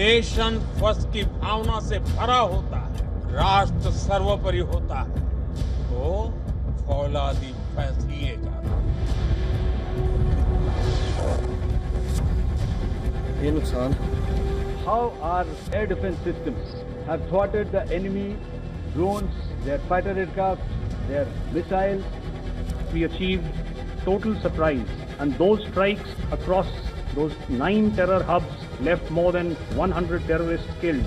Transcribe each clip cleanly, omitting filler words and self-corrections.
Nation first की भावना से भरा होता है, राष्ट्र सर्वोपरि होता है, तो फौलादी फैसलिए जाता है। ये नुकसान how our air defense systems have thwarted the enemy drones, their fighter aircraft, their missiles. We achieved total surprise, and those strikes across those 9 terror hubs left more than 100 terrorists killed.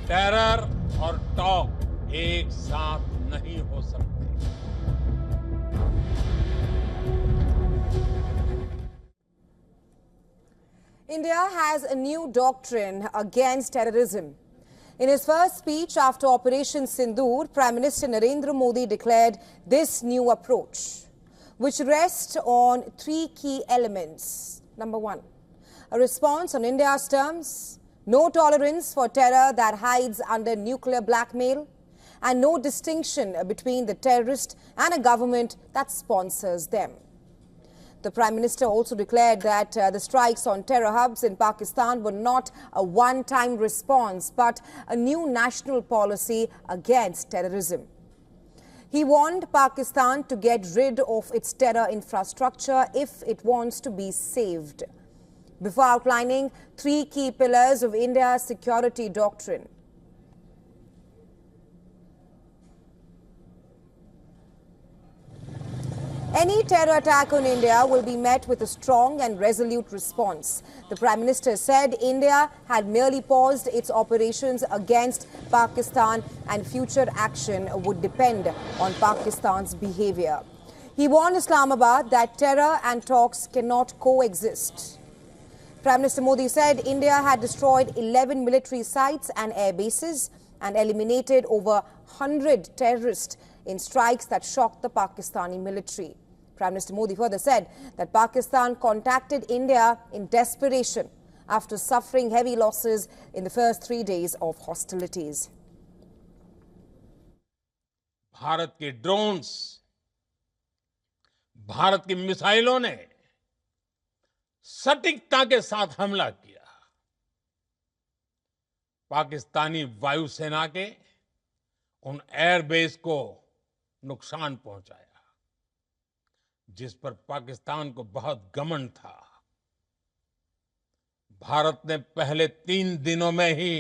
Terror और talk एक साथ नहीं हो सकते। India has a new doctrine against terrorism. In his first speech after Operation Sindoor, Prime Minister Narendra Modi declared this new approach, which rests on 3 key elements. Number 1, a response on India's terms, no tolerance for terror that hides under nuclear blackmail, and no distinction between the terrorist and a government that sponsors them. The Prime Minister also declared that the strikes on terror hubs in Pakistan were not a one-time response, but a new national policy against terrorism. He warned Pakistan to get rid of its terror infrastructure if it wants to be saved, before outlining 3 key pillars of India's security doctrine. Any terror attack on India will be met with a strong and resolute response. The Prime Minister said India had merely paused its operations against Pakistan and future action would depend on Pakistan's behavior. He warned Islamabad that terror and talks cannot coexist. Prime Minister Modi said India had destroyed 11 military sites and air bases and eliminated over 100 terrorists in strikes that shocked the Pakistani military. Prime Minister Modi further said that Pakistan contacted India in desperation after suffering heavy losses in the first 3 days of hostilities. Bharat के drones, Bharat की मिसाइलों ने सटीकता के साथ हमला किया। पाकिस्तानी वायुसेना के उन एयरबेस को नुकसान पहुंचाया, जिस पर पाकिस्तान को बहुत घमंड था। भारत ने पहले 3 दिनों में ही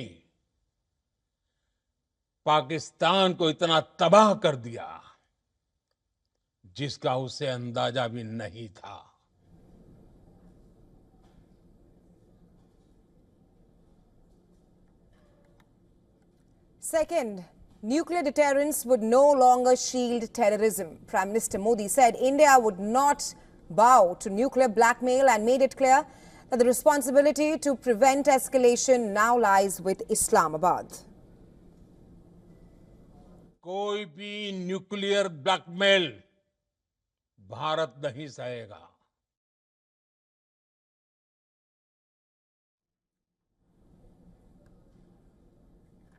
पाकिस्तान को इतना तबाह कर दिया, जिसका उसे अंदाजा भी नहीं था। Second, nuclear deterrence would no longer shield terrorism. Prime Minister Modi said India would not bow to nuclear blackmail and made it clear that the responsibility to prevent escalation now lies with Islamabad. कोई भी nuclear blackmail Bharat नहीं सहेगा।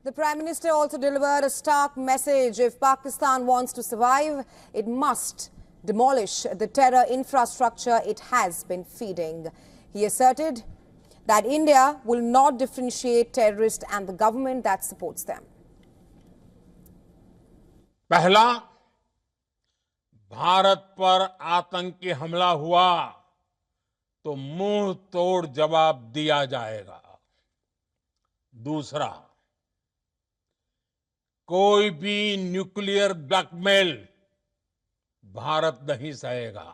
The Prime Minister also delivered a stark message. If Pakistan wants to survive, it must demolish the terror infrastructure it has been feeding. He asserted that India will not differentiate terrorists and the government that supports them. पहला, भारत पर आतंकी हमला हुआ तो मुंह तोड़ जवाब दिया जाएगा। दूसरा, कोई भी न्यूक्लियर ब्लैकमेल भारत नहीं सहेगा।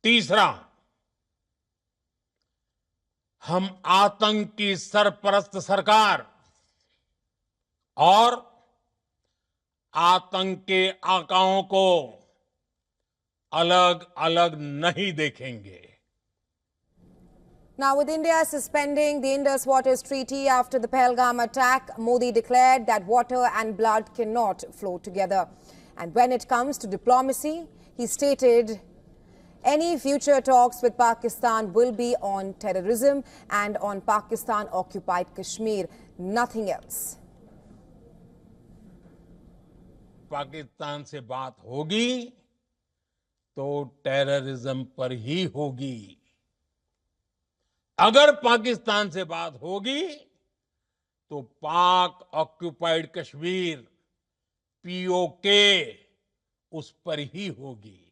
तीसरा, हम आतंक की सरपरस्त सरकार और आतंक के आकाओं को अलग अलग नहीं देखेंगे। Now, with India suspending the Indus Waters Treaty after the Pahalgam attack, Modi declared that water and blood cannot flow together. And when it comes to diplomacy, he stated any future talks with Pakistan will be on terrorism and on Pakistan-occupied Kashmir, nothing else. Pakistan से बात होगी तो terrorism पर ही होगी। अगर पाकिस्तान से बात होगी तो पाक ऑक्युपाइड कश्मीर पीओके उस पर ही होगी।